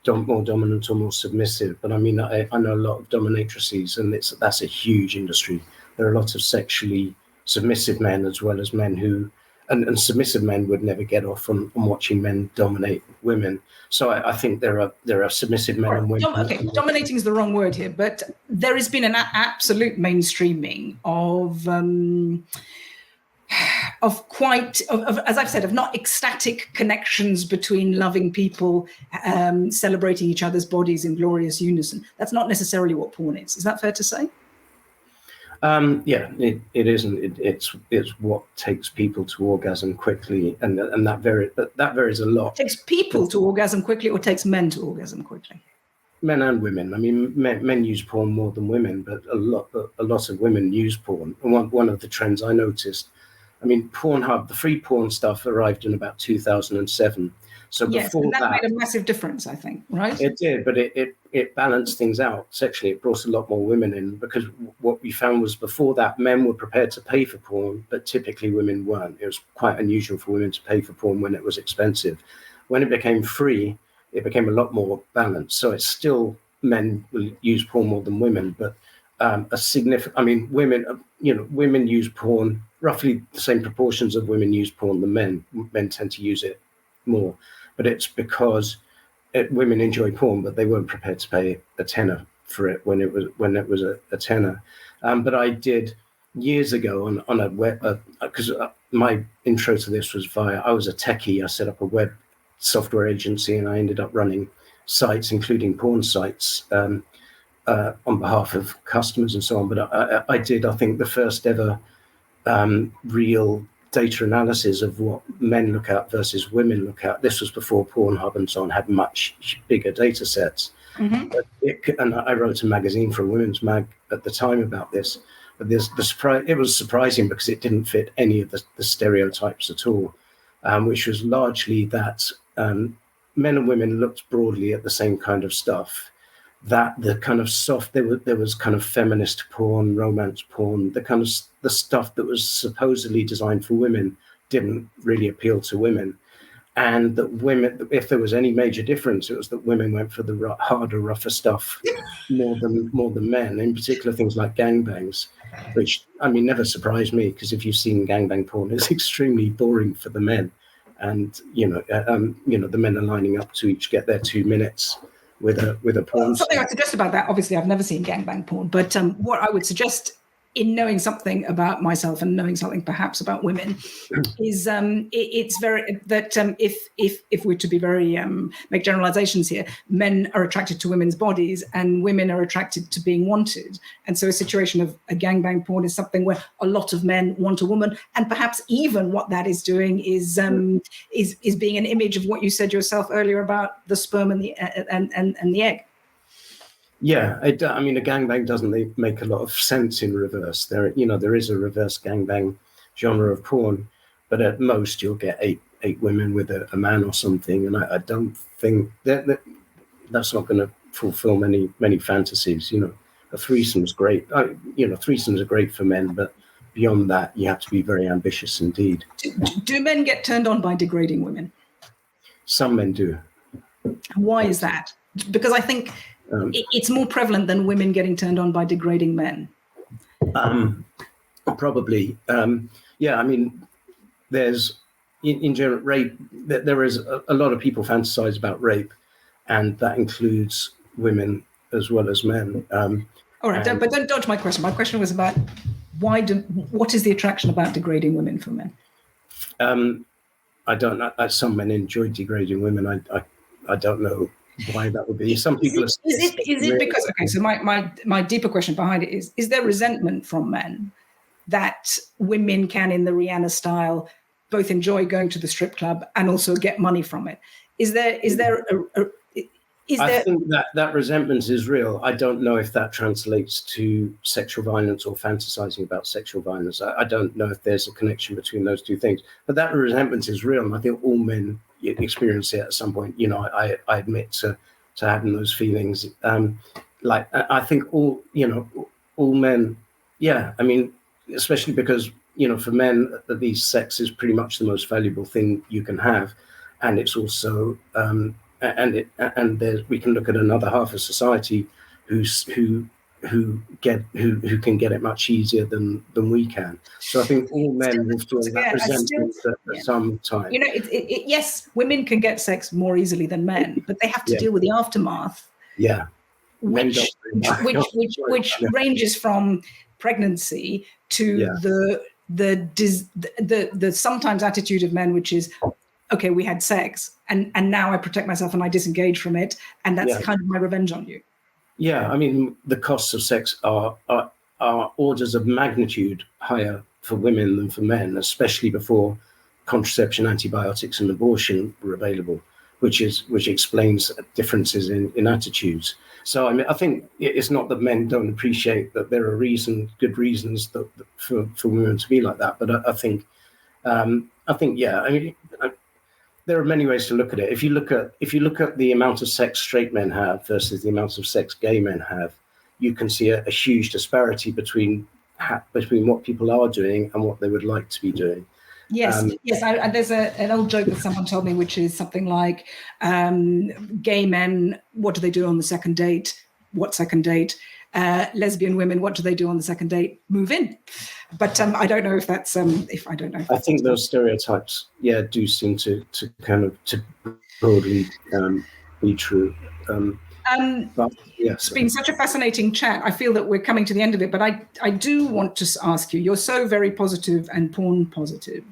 more dominant or more submissive, but I mean, I know a lot of dominatrices, and that's a huge industry. There are a lot of sexually submissive men, as well as men who and submissive men would never get off on watching men dominate women. So I think there are submissive men and women. Okay, dominating is the wrong word here, but there has been an absolute mainstreaming of as I've said, of not ecstatic connections between loving people, celebrating each other's bodies in glorious unison. That's not necessarily what porn is. Is that fair to say? It isn't. It's what takes people to orgasm quickly, and that varies a lot. Takes people to orgasm quickly, or takes men to orgasm quickly? Men and women. I mean, men use porn more than women, but a lot of women use porn. And one of the trends I noticed, I mean, Pornhub, the free porn stuff arrived in about 2007. So before and that made a massive difference, I think, right? It did, but it balanced things out sexually. It brought a lot more women in, because what we found was before that, men were prepared to pay for porn, but typically women weren't. It was quite unusual for women to pay for porn when it was expensive. When it became free, it became a lot more balanced. So it's still men will use porn more than women, but a significant. I mean, women use porn roughly the same proportions of women use porn than men. Men tend to use it more, but it's because women enjoy porn, but they weren't prepared to pay a tenner for it when it was a tenner. But I did years ago on a web, because my intro to this was I was a techie. I set up a web software agency, and I ended up running sites, including porn sites, on behalf of customers and so on. But I did, I think, the first ever real data analysis of what men look at versus women look at. This was before Pornhub and so on had much bigger data sets. Mm-hmm. And I wrote a magazine for a women's mag at the time about this. But it was surprising because it didn't fit any of the stereotypes at all, which was largely that men and women looked broadly at the same kind of stuff. That the kind of soft, there was kind of feminist porn, romance porn, the stuff that was supposedly designed for women didn't really appeal to women. And that women, if there was any major difference, it was that women went for the harder, rougher stuff more than men. In particular, things like gangbangs, which never surprised me, because if you've seen gangbang porn, it's extremely boring for the men. And the men are lining up to each get their 2 minutes with a porn. Something I suggest about that. Obviously, I've never seen gangbang porn, but what I would suggest, in knowing something about myself and knowing something perhaps about women, is it's very that if we're to be very make generalizations here, men are attracted to women's bodies and women are attracted to being wanted, and so a situation of a gangbang porn is something where a lot of men want a woman, and perhaps even what that is doing is being an image of what you said yourself earlier about the sperm and the and the egg. Yeah, a gangbang doesn't make a lot of sense in reverse. There is a reverse gangbang genre of porn, but at most you'll get eight women with a man or something, and I don't think that's not going to fulfill many fantasies. A threesome's great. Threesomes are great for men, but beyond that, you have to be very ambitious indeed. Do men get turned on by degrading women? Some men do. Why is that? Because I think it's more prevalent than women getting turned on by degrading men. Probably. There's in general rape. There is a lot of people fantasize about rape, and that includes women as well as men. All right, but don't dodge my question. My question was about what is the attraction about degrading women for men? I don't know. Some men enjoy degrading women. I don't know why that would be. Some people is it because, okay, so my deeper question behind it is there resentment from men that women can, in the Rihanna style, both enjoy going to the strip club and also get money from it? I think that resentment is real. I don't know if that translates to sexual violence or fantasizing about sexual violence. I don't know if there's a connection between those two things, but that resentment is real, and I think all men experience it at some point. I admit to having those feelings. I think all men, especially because for men, at least, sex is pretty much the most valuable thing you can have, and it's also we can look at another half of society who can get it much easier than we can. So I think all men will feel that resentment at some time. Yes, women can get sex more easily than men, but they have to deal with the aftermath. Yeah, which ranges from pregnancy to the sometimes attitude of men, which is, okay, we had sex, and now I protect myself and I disengage from it, and that's kind of my revenge on you. Yeah, the costs of sex are orders of magnitude higher for women than for men, especially before contraception, antibiotics, and abortion were available, which explains differences in attitudes. So I think it's not that men don't appreciate that there are good reasons for women to be like that, but I think there are many ways to look at it. If you look at the amount of sex straight men have versus the amount of sex gay men have, you can see a huge disparity between what people are doing and what they would like to be doing. Yes. There's an old joke that someone told me, which is something like, gay men, what do they do on the second date? What second date? Lesbian women, what do they do on the second date? Move in. But I don't know if that's I think those stereotypes, do seem to kind of to broadly be true. But yes, It's been such a fascinating chat. I feel that we're coming to the end of it, but I do want to ask you, you're so very positive and porn positive.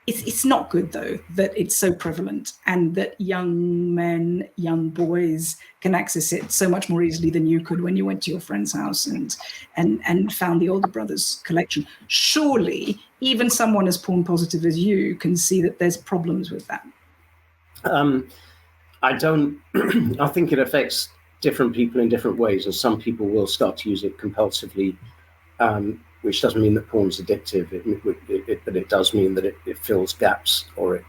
It's not good, though, that it's so prevalent and that young men, young boys can access it so much more easily than you could when you went to your friend's house and found the older brother's collection. Surely, even someone as porn positive as you can see that there's problems with that. I don't. I think it affects different people in different ways, and some people will start to use it compulsively, which doesn't mean that porn's addictive, but it does mean that it fills gaps, or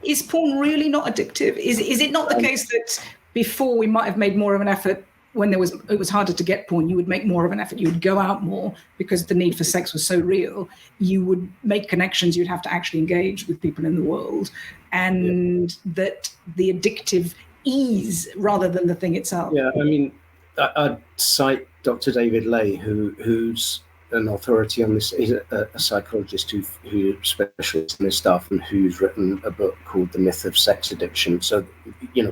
Is porn really not addictive? Is it not the case that before we might have made more of an effort when it was harder to get porn? You would make more of an effort. You would go out more because the need for sex was so real. You would make connections. You'd have to actually engage with people in the world, and that the addictive ease rather than the thing itself. Yeah, I mean, I'd cite Dr. David Ley, who's an authority on this. He's a psychologist who specializes in this stuff, and who's written a book called The Myth of Sex Addiction. So,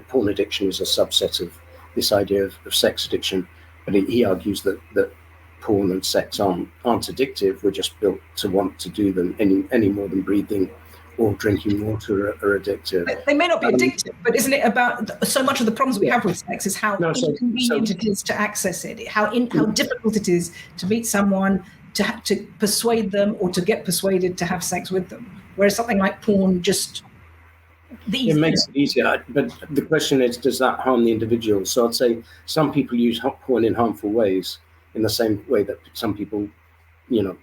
porn addiction is a subset of this idea of sex addiction, but he argues that porn and sex aren't addictive. We're just built to want to do them any more than breathing or drinking water are addictive. They may not be addictive, but isn't it about so much of the problems we have with sex is how inconvenient it is to access it, how difficult it is to meet someone, to persuade them or to get persuaded to have sex with them. Whereas something like porn just... It makes it easier, but the question is, does that harm the individual? So I'd say some people use porn in harmful ways, in the same way that some people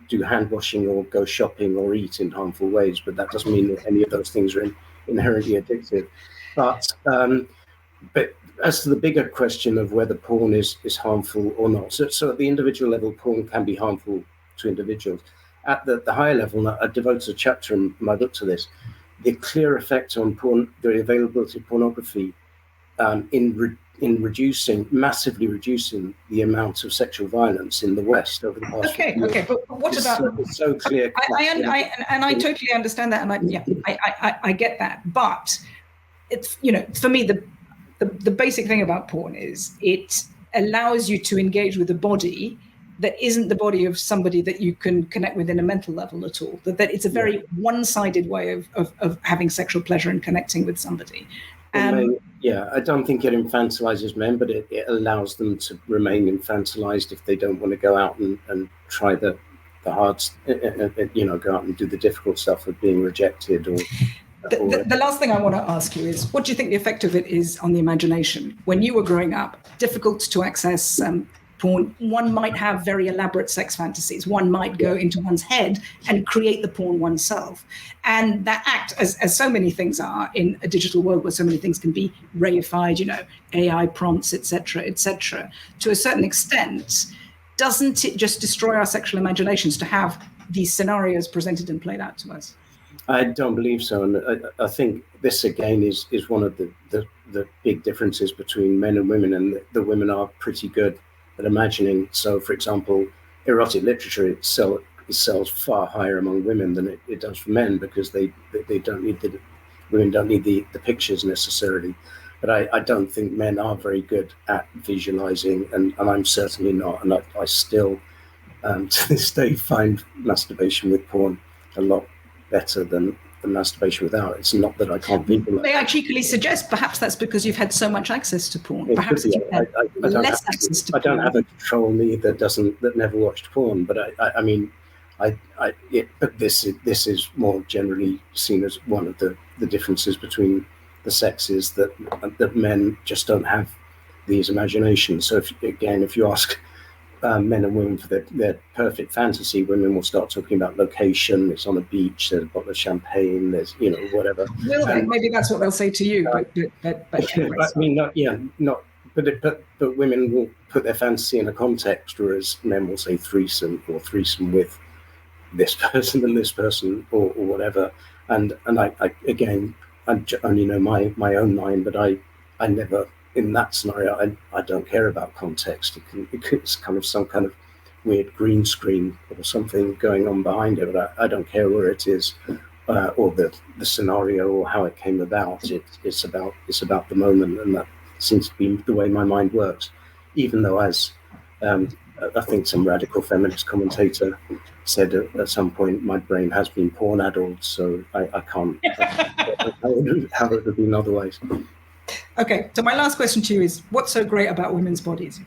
do hand washing or go shopping or eat in harmful ways, but that doesn't mean that any of those things are inherently addictive. But as to the bigger question of whether porn is harmful or not, so at the individual level, porn can be harmful to individuals. At the higher level, I devoted a chapter in my book to this, the clear effect on the availability of pornography in massively reducing the amount of sexual violence in the West over the past few years. Okay, but what about... It's so clear. I totally understand that, and I get that. But it's, for me, the basic thing about porn is it allows you to engage with a body that isn't the body of somebody that you can connect with in a mental level at all. That it's a very one-sided way of having sexual pleasure and connecting with somebody. I don't think it infantilizes men, but it allows them to remain infantilized if they don't want to go out and try the hard, go out and do the difficult stuff of being rejected. Or the last thing I want to ask you is, what do you think the effect of it is on the imagination? When you were growing up, difficult to access porn, one might have very elaborate sex fantasies. One might go into one's head and create the porn oneself. And that act, as so many things are in a digital world where so many things can be reified, AI prompts, et cetera, to a certain extent, doesn't it just destroy our sexual imaginations to have these scenarios presented and played out to us? I don't believe so. And I think this, again, is one of the big differences between men and women, and the women are pretty good at imagining. So, for example, erotic literature it sells far higher among women than it does for men, because they don't need women don't need the pictures necessarily. But I don't think men are very good at visualizing, and I'm certainly not. And I still, to this day, find masturbation with porn a lot better than the masturbation without. It's not that I can't visualize. May I cheekily suggest perhaps that's because you've had so much access to porn. Perhaps you've had less access to porn. I don't have a troll me that never watched porn, but but this is more generally seen as one of the differences between the sexes, that men just don't have these imaginations. So if you ask men and women for their perfect fantasy, women will start talking about location. It's on a beach, there's a bottle of champagne, there's whatever. Well, maybe that's what they'll say to you, but I mean, but women will put their fantasy in a context, whereas men will say threesome, or threesome with this person and this person, or whatever. And I again, I only know my own mind, but I never, in that scenario, I don't care about context. It's kind of some kind of weird green screen or something going on behind it, but I don't care where it is, or the scenario or how it came about. It's about the moment, and seems to be the way my mind works. Even though, as I think some radical feminist commentator said at some point, my brain has been porn-addled, so I can't. How it would have been otherwise. Okay, so my last question to you is, what's so great about women's bodies?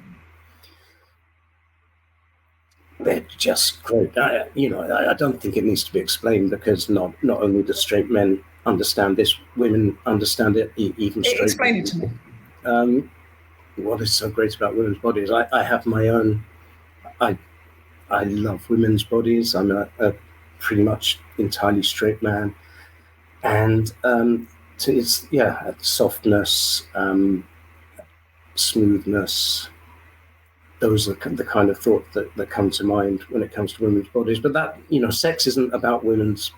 They're just great. I don't think it needs to be explained, because not only do straight men understand this, women understand it, even straight. Explain it to me. What is so great about women's bodies? I have my own. I love women's bodies. I'm a pretty much entirely straight man, and it's softness, smoothness. Those are the kind of thoughts that come to mind when it comes to women's bodies. But that, sex isn't about women's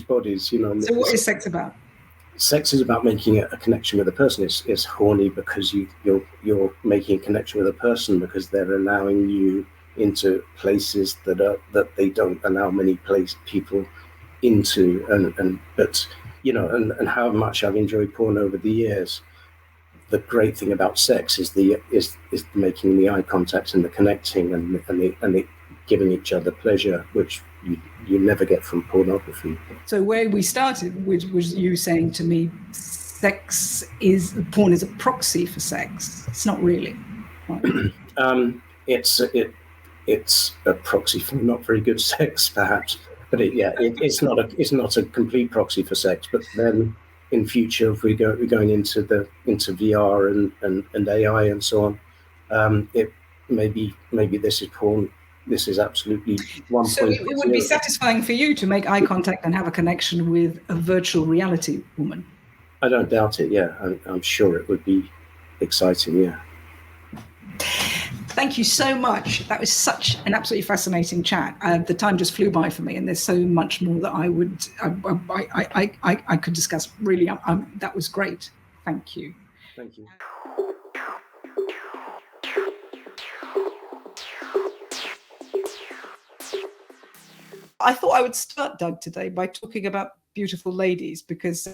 bodies. So what is sex about? Sex is about making a connection with a person. It's horny because you're making a connection with a person, because they're allowing you into places that they don't allow many people into. And how much I've enjoyed porn over the years. The great thing about sex is the making the eye contact and the connecting and the giving each other pleasure, which you never get from pornography. So where we started was you saying to me, porn is a proxy for sex. It's not really. Right? It's a proxy for not very good sex, perhaps, but it's not a complete proxy for sex. But then, in future, if we're going into VR and AI and so on, it maybe this is porn. This is absolutely one. So it would be satisfying for you to make eye contact and have a connection with a virtual reality woman. I don't doubt it. Yeah, I'm sure it would be exciting. Yeah. Thank you so much. That was such an absolutely fascinating chat. The time just flew by for me, and there's so much more that I could discuss. Really, that was great. Thank you. Thank you. I thought I would start, Doug, today by talking about beautiful ladies, because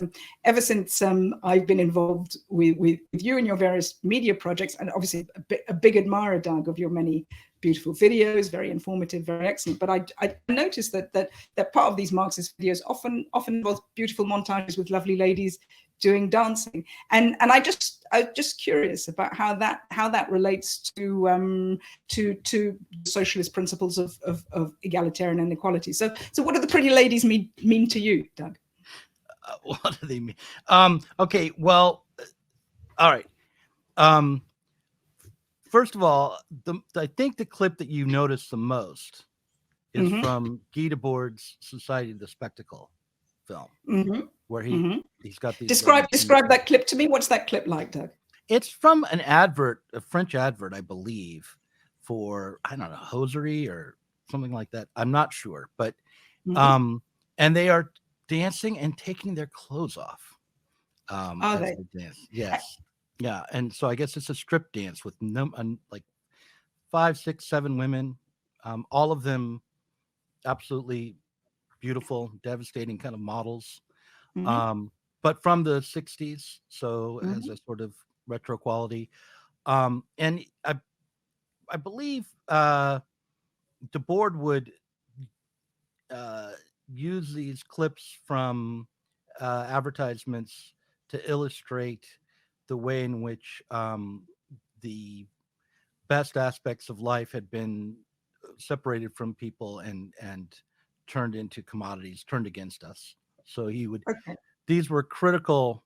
ever since I've been involved with you and your various media projects, and obviously a big admirer, Doug, of your many beautiful videos, very informative, very excellent. But I noticed that part of these Marxist videos often involve beautiful montages with lovely ladies doing dancing, and I'm just curious about how that relates to socialist principles of egalitarian inequality. So what do the pretty ladies mean to you, Doug? What do they mean? Okay, well, all right. First of all, I think the clip that you noticed the most is from Guy Debord's Society of the Spectacle film, where he's got these. Describe that clip to me. What's that clip like, Doug? It's from an advert, a French advert, I believe, for, I don't know, hosiery or something like that. I'm not sure, but and they are dancing and taking their clothes off. Are they? Dance. Yes. Yeah. And so I guess it's a strip dance with like 5, 6, 7 women, all of them absolutely beautiful, devastating kind of models, but from the 60s. So as a sort of retro quality. And I believe Debord would use these clips from advertisements to illustrate the way in which the best aspects of life had been separated from people and turned into commodities, turned against us. So he would, these were critical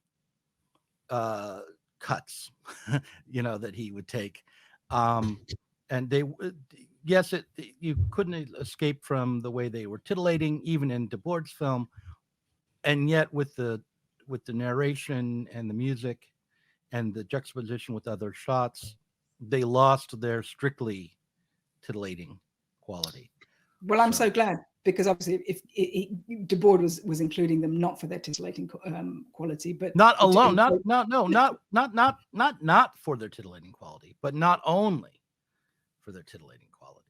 cuts, that he would take. And they, yes, you couldn't escape from the way they were titillating, even in Debord's film. And yet with the narration and the music and the juxtaposition with other shots, they lost their strictly titillating quality. Well, I'm so glad, because obviously if Debord was including them not for their titillating quality, but not alone, not for their titillating quality, but not only for their titillating quality,